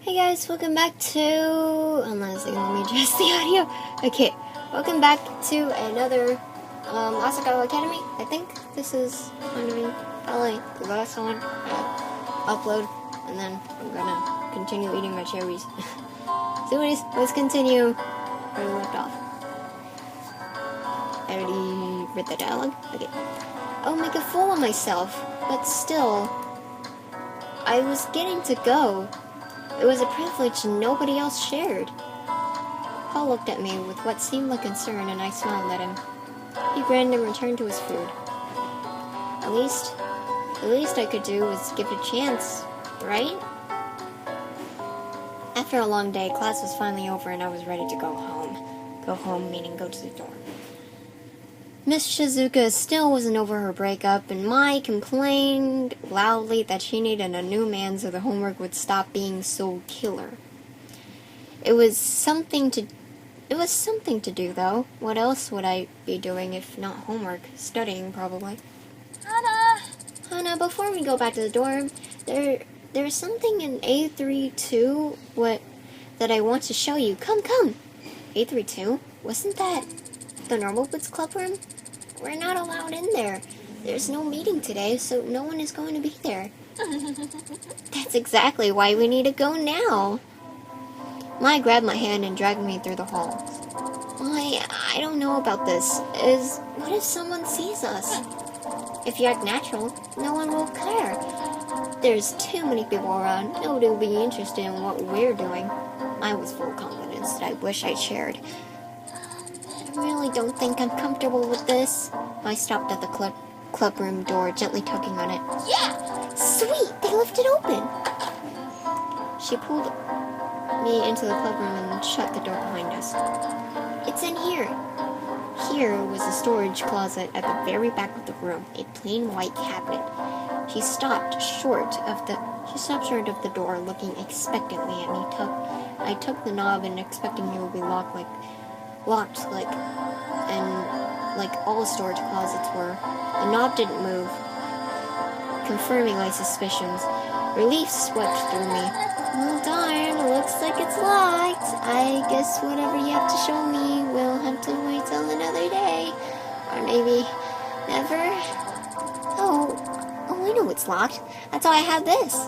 Hey guys, welcome back to... Hold on a second, let me adjust the audio. Okay, welcome back to another Asagao Academy. I think this is going to be probably the last one upload, and then I'm gonna continue eating my cherries. So anyways, let's continue where we left off. I already read the dialogue? Okay. I'll make a fool of myself, but still, I was getting to go. It was a privilege nobody else shared. Paul looked at me with what seemed like concern, and I smiled at him. He grinned and returned to his food. The least I could do was give it a chance, right? After a long day, class was finally over and I was ready to go home. Go home meaning go to the dorm. Miss Shizuka still wasn't over her breakup, and Mai complained loudly that she needed a new man so the homework would stop being so killer. It was something to do, though. What else would I be doing if not homework? Studying, probably. Hana, before we go back to the dorm, there's something in A32 that I want to show you. Come. A32? Wasn't that the normal boots club room? We're not allowed in there. There's no meeting today, so no one is going to be there. That's exactly why we need to go now. Mai grabbed my hand and dragged me through the halls. I don't know about this. What if someone sees us? If you act natural, no one will care. There's too many people around. Nobody will be interested in what we're doing. I was full of confidence that I wish I shared. I really don't think I'm comfortable with this. I stopped at the club room door, gently tugging on it. Yeah! Sweet! They left it open! She pulled me into the club room and shut the door behind us. It's in here. Here was a storage closet at the very back of the room, a plain white cabinet. She stopped short of the door, looking expectantly at me. I took the knob and expecting it would be locked like all storage closets were. The knob didn't move, confirming my suspicions. Relief swept through me. Oh darn, looks like it's locked. I guess whatever you have to show me, we'll have to wait till another day. Or maybe never. Oh, I know it's locked. That's why I have this.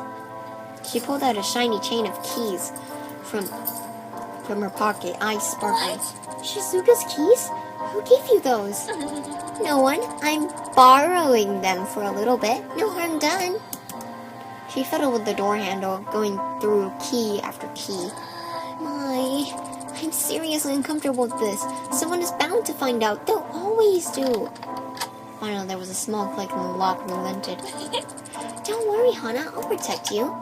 She pulled out a shiny chain of keys from her pocket, eyes sparkling. Shizuka's keys? Who gave you those? No one. I'm borrowing them for a little bit. No harm done. She fiddled with the door handle, going through key after key. I'm seriously uncomfortable with this. Someone is bound to find out. They'll always do. Finally, there was a small click and the lock relented. Don't worry, Hana. I'll protect you.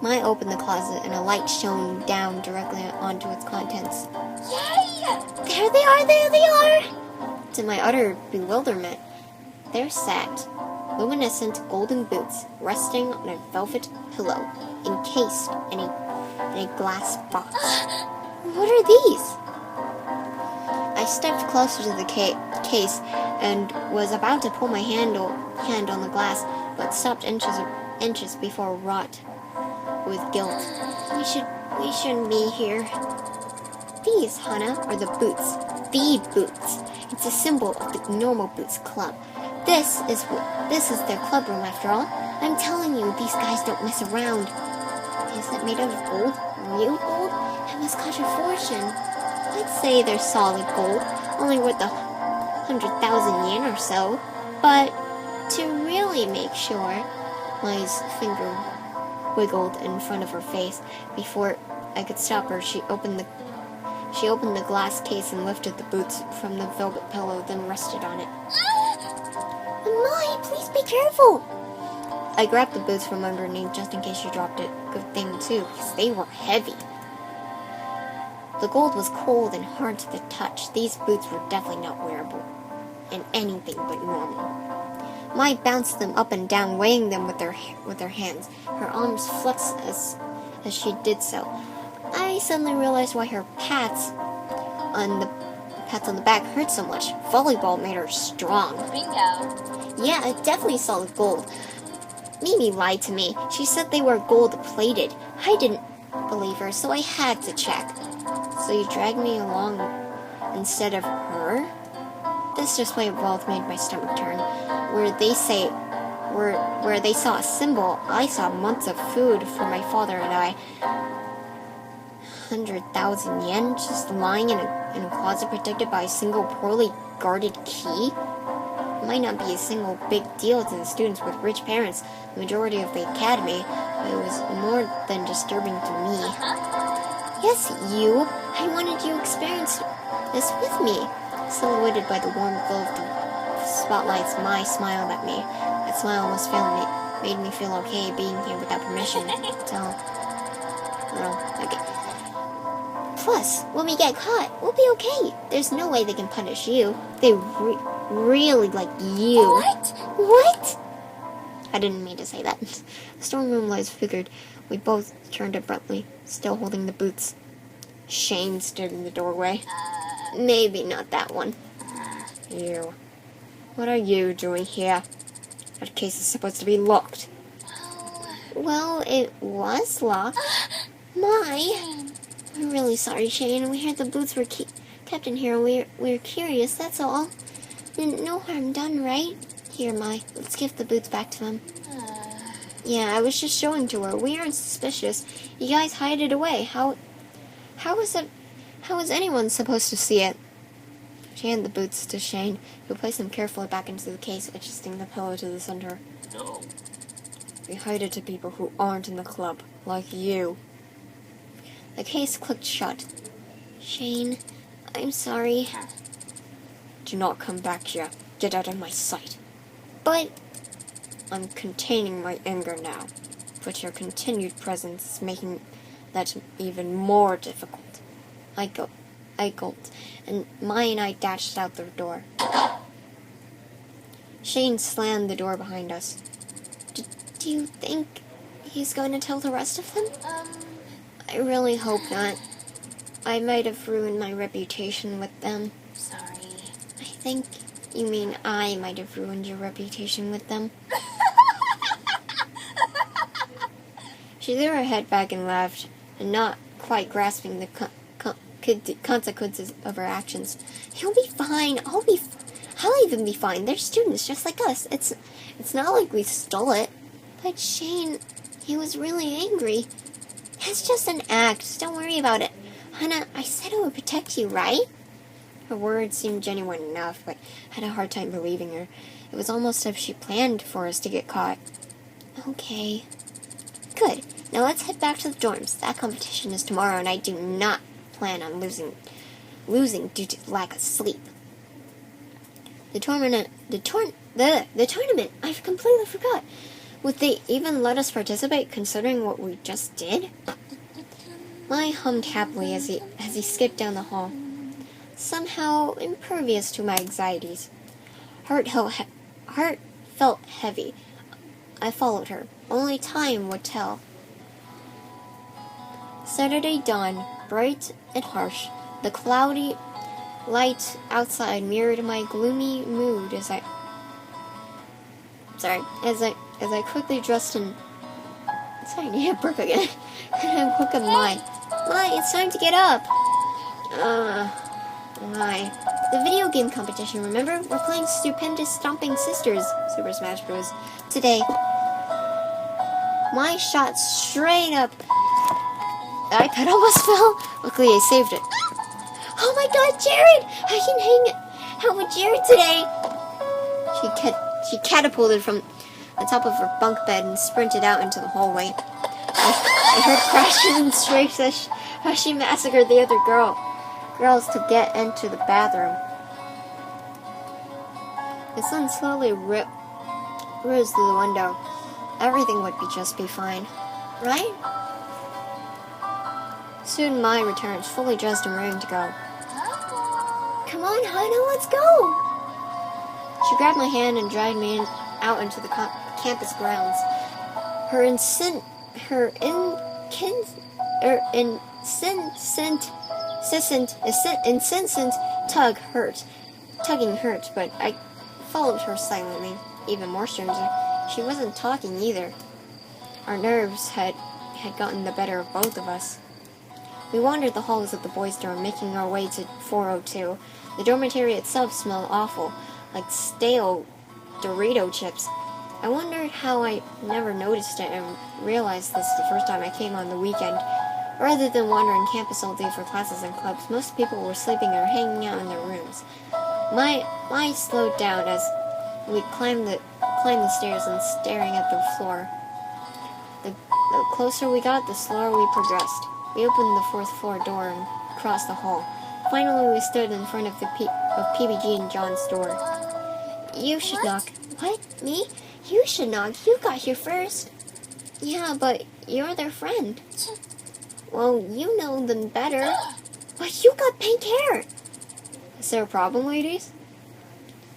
Mai opened the closet and a light shone down directly onto its contents. Yay! There they are! To my utter bewilderment, there sat luminescent golden boots resting on a velvet pillow, encased in a glass box. What are these? I stepped closer to the case and was about to pull my hand on the glass, but stopped inches before wrought with guilt. We shouldn't be here. These, Hana, are the boots. The boots. It's a symbol of the Normal Boots Club. This is their club room, after all. I'm telling you, these guys don't mess around. Is it made out of gold? Real gold? That must cost a fortune. I'd say they're solid gold, only worth 100,000 yen or so. But to really make sure, Mai's finger wiggled in front of her face. Before I could stop her, she opened the glass case and lifted the boots from the velvet pillow, then rested on it. Mai, please be careful! I grabbed the boots from underneath just in case she dropped it. Good thing, too, because they were heavy. The gold was cold and hard to the touch. These boots were definitely not wearable, and anything but normal. Mai bounced them up and down, weighing them with her hands. Her arms flexed as she did so. I suddenly realized why her pats on the back hurt so much. Volleyball made her strong. Bingo. Yeah, definitely solid gold. Mimi lied to me. She said they were gold plated. I didn't believer, so I had to check. So you dragged me along instead of her? This display of wealth made my stomach turn. Where they saw a symbol, I saw months of food for my father and I. 100,000 yen just lying in a closet protected by a single poorly guarded key? It might not be a single big deal to the students with rich parents, the majority of the academy, but it was more than disturbing to me. Yes, you. I wanted you to experience this with me. Silhouetted by the warm glow of the spotlights, Mai smiled at me. That smile almost made me feel okay being here without permission. Okay. Plus, when we get caught, we'll be okay. There's no way they can punish you. They really like you. What? I didn't mean to say that. The storm room lights flickered. We both turned abruptly, still holding the boots. Shane stood in the doorway. Maybe not that one. You. What are you doing here? That case is supposed to be locked. Well, it was locked. I'm really sorry, Shane. We heard the boots were kept in here. We're curious, that's all. No harm done, right? Here, Mai. Let's give the boots back to them. Yeah, I was just showing to her. We aren't suspicious. You guys hide it away. How was anyone supposed to see it? She handed the boots to Shane, who placed them carefully back into the case, adjusting the pillow to the center. No. We hide it to people who aren't in the club, like you. The case clicked shut. Shane, I'm sorry. Do not come back here. Get out of my sight. But I'm containing my anger now, but your continued presence is making that even more difficult. I gulped, and Mai and I dashed out the door. Shane slammed the door behind us. Do you think he's going to tell the rest of them? I really hope not. I might have ruined my reputation with them. Sorry. I think you mean I might have ruined your reputation with them. She threw her head back and laughed, and not quite grasping the consequences of her actions. He'll be fine. I'll even be fine. They're students just like us. It's not like we stole it. But Shane, he was really angry. It's just an act. Don't worry about it. Hana, I said I would protect you, right? Her words seemed genuine enough, but I had a hard time believing her. It was almost as if she planned for us to get caught. Okay. Good. Now let's head back to the dorms. That competition is tomorrow, and I do not plan on losing due to lack of sleep. The tournament, I completely forgot. Would they even let us participate, considering what we just did? Mai hummed happily as he skipped down the hall, somehow impervious to my anxieties. Heart felt heavy. I followed her. Only time would tell. Saturday dawned, bright and harsh. The cloudy light outside mirrored my gloomy mood as I quickly dressed and... Sorry, I need a burp again. And I woke up Mai. Mai, it's time to get up! Mai. The video game competition, remember? We're playing Stupendous Stomping Sisters, Super Smash Bros. Today. Mai shot straight up. The iPad almost fell. Luckily, I saved it. Oh my god, Jared! I can hang out with Jared today! She catapulted from the top of her bunk bed and sprinted out into the hallway. I heard crashes and shrieks as she massacred the other girls to get into the bathroom. The sun slowly rose through the window. Everything would just be fine, right? Soon Mai returned, fully dressed and ready to go. Come on, Hana, let's go! She grabbed my hand and dragged me out into the campus grounds. Her incessant tugging hurt, but I followed her silently. Even more stranger, she wasn't talking either. Her nerves had had gotten the better of both of us. We wandered the halls of the boys' dorm, making our way to 402. The dormitory itself smelled awful, like stale Dorito chips. I wondered how I never noticed it and realized this the first time I came on the weekend. Rather than wandering campus all day for classes and clubs, most people were sleeping or hanging out in their rooms. My eyes slowed down as we climbed the stairs and staring at the floor. The closer we got, the slower we progressed. We opened the 4th floor door and crossed the hall. Finally, we stood in front of PBG and John's door. You should knock. What? Me? You should knock. You got here first. Yeah, but you're their friend. Well, you know them better. But you got pink hair. Is there a problem, ladies?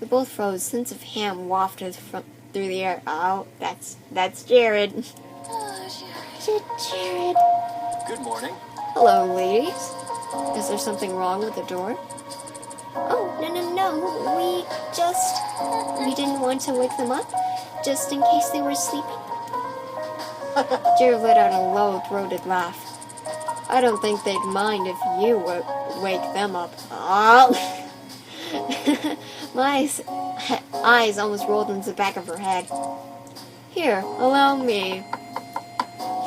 We both froze. Scents of ham wafted through the air. Oh, that's Jared. Jared. Good morning. Hello, ladies. Is there something wrong with the door? Oh, no. We didn't want to wake them up, just in case they were sleeping. Jared let out a low-throated laugh. I don't think they'd mind if you wake them up. Oh. My eyes almost rolled into the back of her head. Here, allow me.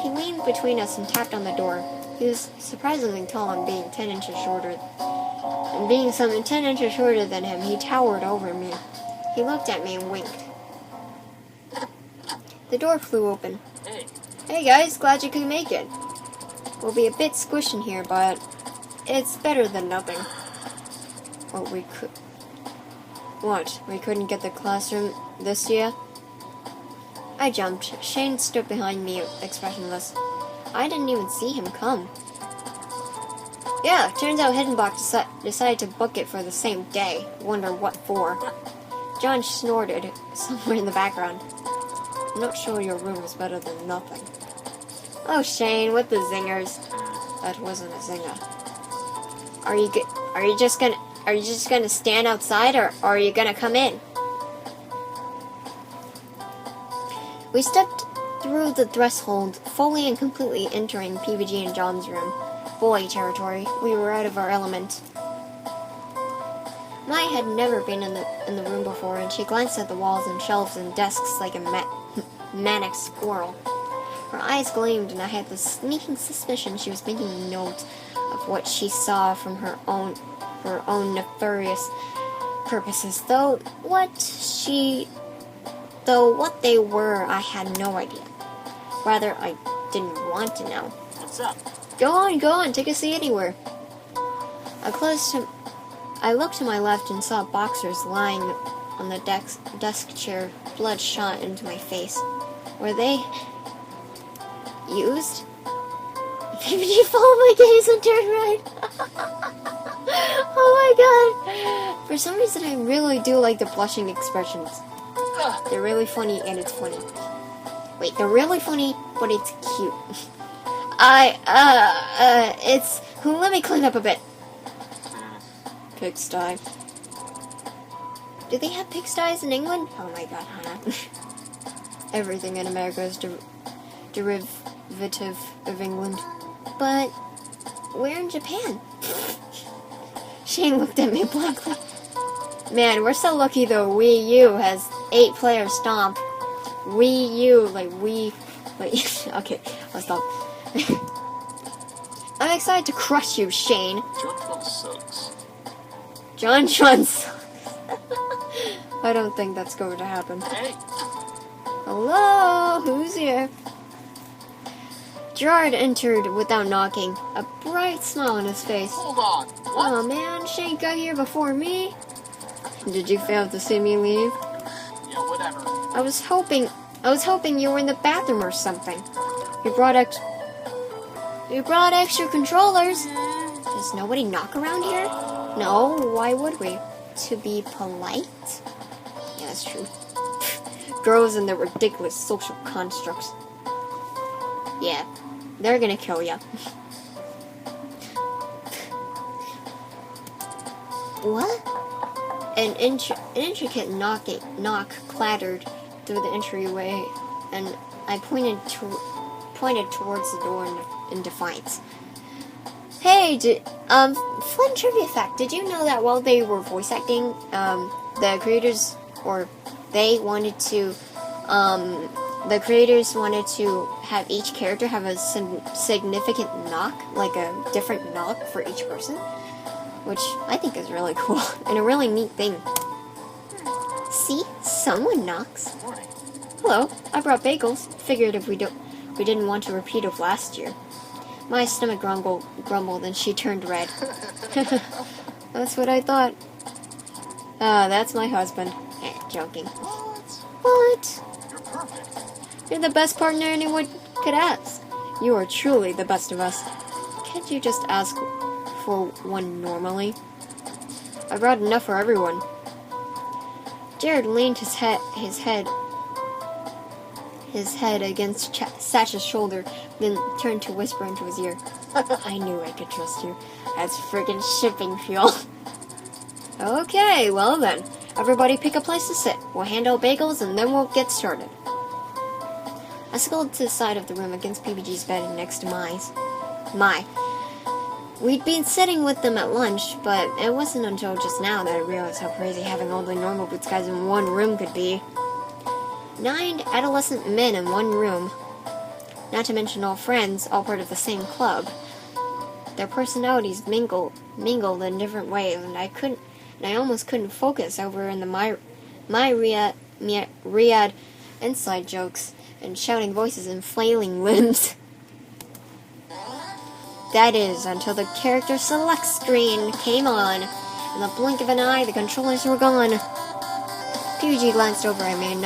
He leaned between us and tapped on the door. He was surprisingly tall and being 10 inches shorter. And being some 10 inches shorter than him, he towered over me. He looked at me and winked. The door flew open. Hey guys, glad you could make it. We'll be a bit squished in here, but it's better than nothing. What we couldn't get the classroom this year? I jumped. Shane stood behind me, expressionless. I didn't even see him come. Yeah, turns out Hiddenbach decided to book it for the same day. Wonder what for. John snorted somewhere in the background. I'm not sure your room is better than nothing. Oh, Shane, with the zingers. That wasn't a zinger. Are you just gonna stand outside, or are you gonna come in? We stepped through the threshold, fully and completely entering PBG and John's room. Boy territory. We were out of our element. Mai had never been in the room before, and she glanced at the walls and shelves and desks like a manic squirrel. Her eyes gleamed, and I had the sneaking suspicion she was making note of what she saw from her own nefarious purposes. Though what they were, I had no idea. Rather, I didn't want to know. What's up? Go on, take a seat anywhere. I looked to my left and saw boxers lying on the desk chair, blood shot into my face. Were they used? Did you follow my gaze and turn right? Oh my god! For some reason, I really do like the blushing expressions. They're really funny, and it's funny. Wait, they're really funny, but it's cute. Let me clean up a bit. Pigsty. Do they have pigsties in England? Oh my god, Hannah. Everything in America is derivative of England. But we're in Japan. Shane looked at me blankly. Man, we're so lucky though. Wii U has 8-player Stomp. Wii U, okay, I'll stop. I'm excited to crush you, Shane. John sucks. John sucks. I don't think that's going to happen. Hey. Hello, who's here? Gerard entered without knocking, a bright smile on his face. Hold on. What? Oh man, Shane got here before me. Did you fail to see me leave? Yeah, whatever. I was hoping you were in the bathroom or something. You brought extra controllers. Does nobody knock around here? No, why would we? To be polite? Yeah, that's true. Girls and their ridiculous social constructs. Yeah, they're gonna kill ya. What? An intricate knock clattered through the entryway, and I pointed pointed towards the door in defiance. Hey, fun trivia fact. Did you know that while they were voice acting, the creators wanted to have each character have a significant knock, like a different knock for each person, which I think is really cool and a really neat thing. See, someone knocks. Good morning. Hello, I brought bagels. Figured if we didn't want to repeat of last year. My stomach grumbled and she turned red. That's what I thought. That's my husband. Joking. What? You're perfect. You're the best partner anyone could ask. You are truly the best of us. Can't you just ask for one normally? I brought enough for everyone. Jared leaned his head against Satch's shoulder, then turned to whisper into his ear. I knew I could trust you. That's friggin' shipping fuel. Okay, well then. Everybody pick a place to sit. We'll hand out bagels and then we'll get started. I scuttled to the side of the room against PBG's bed next to my. We'd been sitting with them at lunch, but it wasn't until just now that I realized how crazy having all the normal boots guys in one room could be. 9 adolescent men in one room. Not to mention all friends, all part of the same club. Their personalities mingled in different ways, and I almost couldn't focus over in the Riyadh inside jokes and shouting voices and flailing limbs. That is, until the character select screen came on. In the blink of an eye, the controllers were gone. PUG glanced over at me, and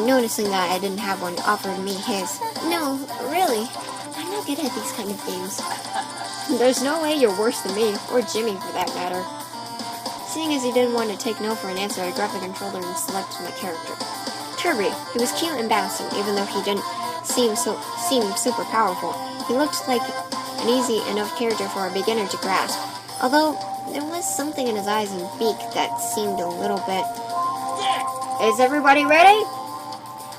noticing that I didn't have one, offered me his. No, really, I'm not good at these kind of games. There's no way you're worse than me, or Jimmy for that matter. Seeing as he didn't want to take no for an answer, I grabbed the controller and selected my character. Kirby. He was cute and bouncing, even though he didn't seem super powerful. He looked like an easy enough character for a beginner to grasp, although there was something in his eyes and beak that seemed a little bit... Is everybody ready?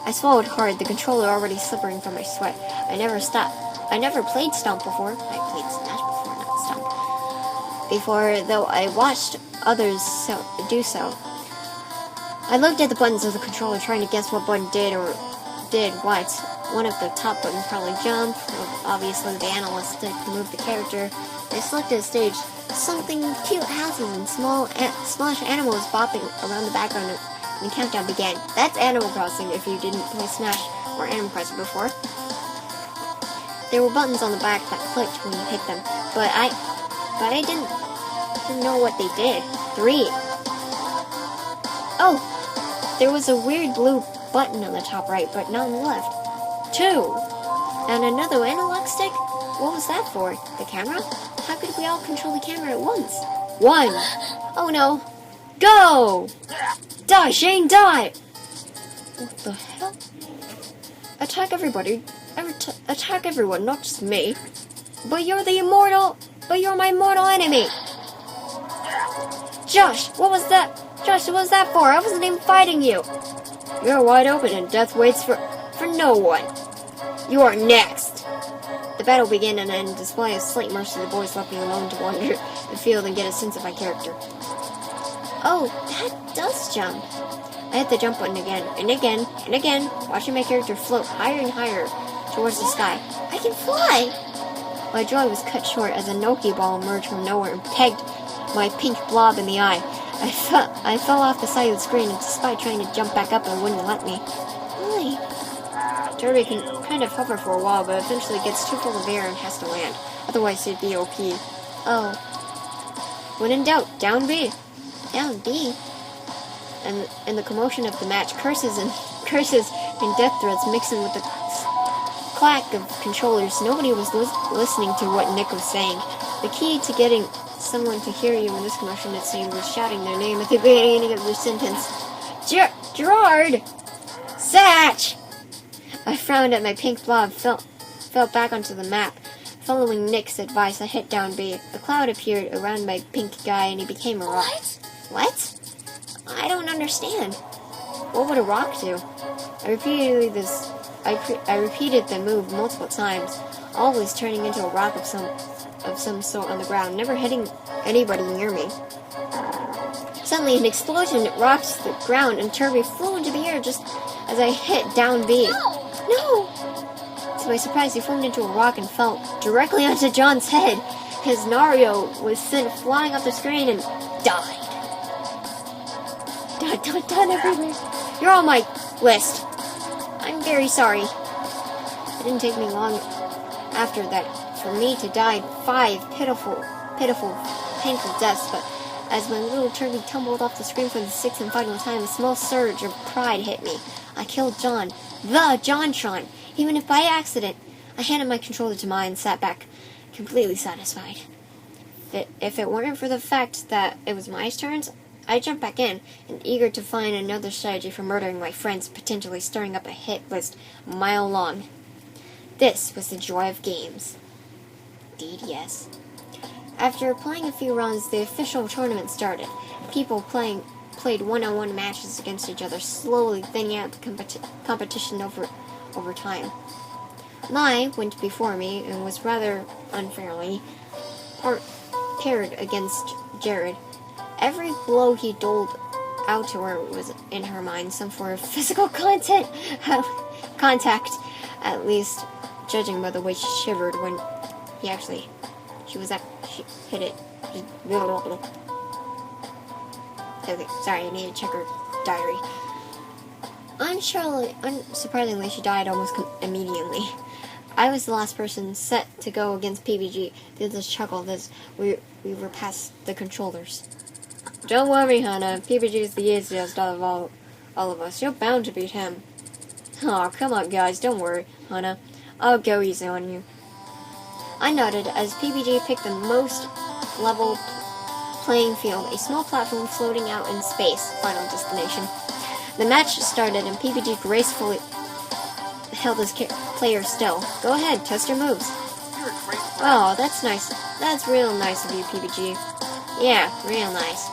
I swallowed hard, the controller already slippering from my sweat. I never played Stomp before. I played Smash before, not Stomp. Before, though I watched others do so. I looked at the buttons of the controller, trying to guess what button did what. One of the top buttons probably jump, obviously the analyst stick to move the character. I selected a stage. Something cute houses and smallish animals bopping around the background, and the countdown began. That's Animal Crossing if you didn't play Smash or Animal Crossing before. There were buttons on the back that clicked when you hit them, but I didn't know what they did. 3. Oh, there was a weird blue button on the top right, but not on the left. 2. And another analog stick? What was that for? The camera? How could we all control the camera at once? 1. Oh no. Go! Die, Shane, die! What the hell? Attack everybody. Attack everyone, not just me. But you're my mortal enemy! Josh, what was that? Josh, what was that for? I wasn't even fighting you! You're wide open and death waits for no one. You are next! The battle began, and in display of slight mercy, the boys left me alone to wander the field and get a sense of my character. Oh, that does jump. I hit the jump button again, and again, and again, watching my character float higher and higher towards the sky. I can fly! My joy was cut short as a Noki ball emerged from nowhere and pegged my pink blob in the eye. I fell off the side of the screen, and despite trying to jump back up, it wouldn't let me. Why? Derby can kind of hover for a while, but eventually gets too full of air and has to land. Otherwise, it'd be OP. Oh. When in doubt, down B. Down B? And in the commotion of the match, curses and death threats mixing with the clack of controllers. Nobody was listening to what Nick was saying. The key to getting someone to hear you in this commotion, it seemed, was shouting their name at the beginning of their sentence. Gerard! Satch! I frowned at my pink blob, fell back onto the map. Following Nick's advice, I hit down B. A cloud appeared around my pink guy, and he became a rock. What? I don't understand. What would a rock do? I repeatedly I repeated the move multiple times, always turning into a rock of some sort on the ground, never hitting anybody near me. Suddenly, an explosion rocked the ground, and Kirby flew into the air just as I hit down B. No! To my surprise, he formed into a rock and fell directly onto John's head. His Nario was sent flying off the screen and died. Dun everywhere. You're on my list. I'm very sorry. It didn't take me long after that for me to die 5 pitiful, painful deaths, but as my little turkey tumbled off the screen for the 6th and final time, a small surge of pride hit me. I killed John, the JonTron, even if by accident. I handed my controller to Mai and sat back, completely satisfied. If it weren't for the fact that it was Mai's turns, I jumped back in, and eager to find another strategy for murdering my friends, potentially stirring up a hit list a mile long. This was the joy of games. Indeed, yes. After playing a few rounds, the official tournament started. People played one-on-one matches against each other, slowly thinning out the competition over time. Mai went before me and was rather unfairly paired against Jared. Every blow he doled out to her was, in her mind, some form of physical contact, at least, judging by the way she shivered when she hit it. Okay, sorry, I need to check her diary. Unsurprisingly, she died almost immediately. I was the last person set to go against PBG. They just chuckled as we were past the controllers. Don't worry, Hannah. PBG is the easiest out of all of us. You're bound to beat him. Aw, come on, guys. Don't worry, Hannah. I'll go easy on you. I nodded as PBG picked the most level playing field, a small platform floating out in space, final destination. The match started, and PBG gracefully held his player still. Go ahead, test your moves. You're a great player. Oh, that's nice. That's real nice of you, PBG. Yeah, real nice.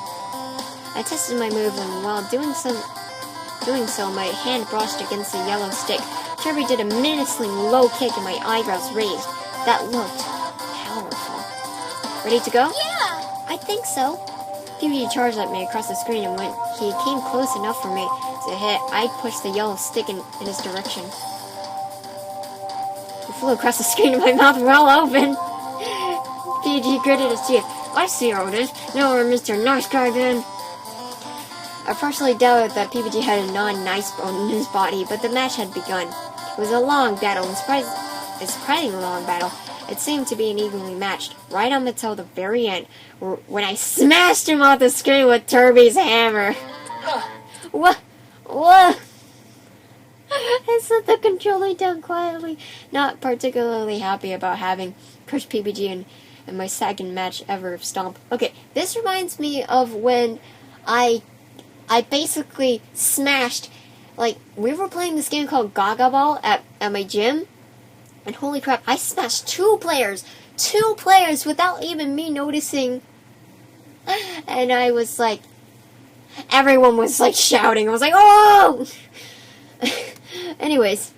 I tested my move, and while doing so, my hand brushed against the yellow stick. Kirby did a menacing low kick, and my eyebrows raised. That looked powerful. Ready to go? Yeah! I think so. PBG charged at me across the screen, and when he came close enough for me to hit, I pushed the yellow stick in his direction. He flew across the screen, and my mouth well open. PBG gritted his teeth. I see how it is. Now we're Mr. Nice Guy then. I partially doubted that PBG had a non-nice bone in his body, but the match had begun. It was a long battle, a surprisingly long battle. It seemed to be unevenly matched, right up until the very end, when I smashed him off the screen with Kirby's hammer. What? I set the controller down quietly, not particularly happy about having crushed PBG in my second match ever of Stomp. Okay, this reminds me of when I basically smashed, like, we were playing this game called Gaga Ball at my gym, and holy crap, I smashed two players without even me noticing, and I was like, everyone was like shouting, I was like, oh! Anyways,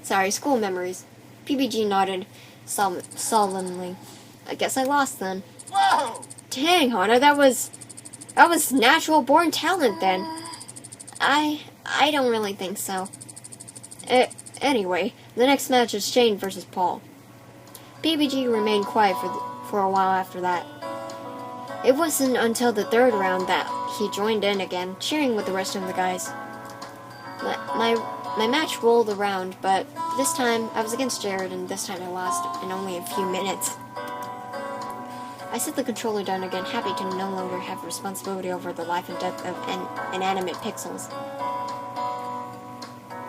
sorry, school memories. PBG nodded solemnly. I guess I lost then. Whoa! Dang, Hana, that was natural born talent then. I don't really think so. Anyway, the next match is Shane versus Paul. PBG remained quiet for a while after that. It wasn't until the third round that he joined in again, cheering with the rest of the guys. My match rolled around, but this time I was against Jared, and this time I lost in only a few minutes. I set the controller down again, happy to no longer have responsibility over the life and death of inanimate pixels.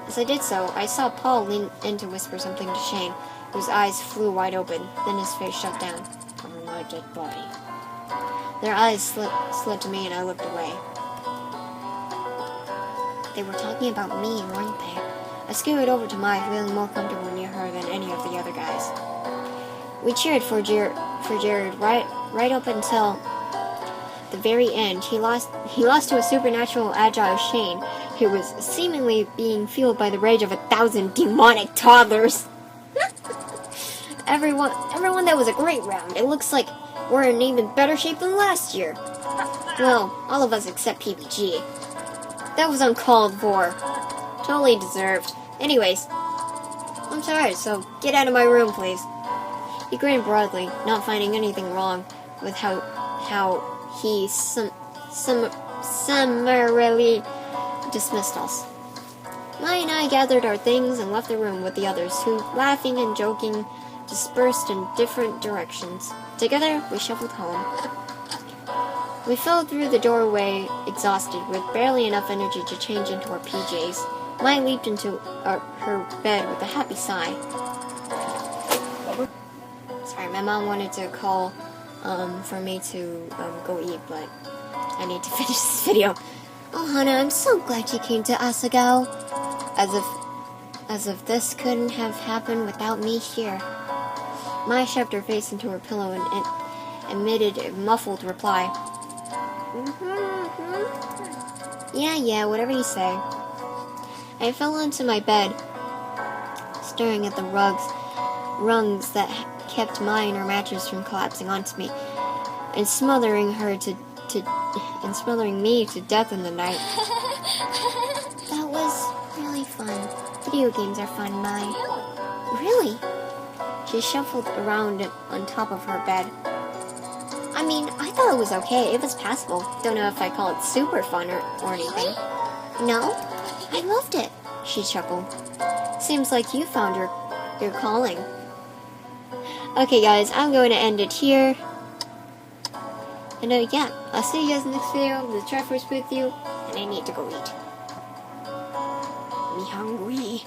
As I did so, I saw Paul lean in to whisper something to Shane, whose eyes flew wide open, then his face shut down. Over my dead body. Their eyes slid to me, and I looked away. They were talking about me, weren't they? I scooted over to Mai, feeling more comfortable near her than any of the other guys. We cheered for Jared right up until the very end. He lost to a supernatural agile Shane. He was seemingly being fueled by the rage of 1,000 demonic toddlers. Everyone, that was a great round. It looks like we're in even better shape than last year. Well, all of us except PBG. That was uncalled for. Totally deserved. Anyways, I'm tired, so get out of my room, please. He grinned broadly, not finding anything wrong with how he summarily dismissed us. Mai and I gathered our things and left the room with the others, who, laughing and joking, dispersed in different directions. Together, we shuffled home. We fell through the doorway, exhausted, with barely enough energy to change into our PJs. Mai leaped into her bed with a happy sigh. Sorry, my mom wanted to call for me to go eat, but I need to finish this video. Oh, Hana, I'm so glad you came to Asagao. As if this couldn't have happened without me here. Mai shoved her face into her pillow and emitted a muffled reply. Yeah, whatever you say. I fell onto my bed, staring at the rungs that kept Mai and her mattress from collapsing onto me, and smothering me to death in the night. That was really fun. Video games are fun, Mai. Really? She shuffled around on top of her bed. I mean, I thought it was okay. It was passable. Don't know if I call it super fun or anything. No? I loved it, she chuckled. Seems like you found your calling. Okay, guys, I'm going to end it here. And yeah, I'll see you guys in the next video. The Trifors with you, and I need to go eat. Me hungry.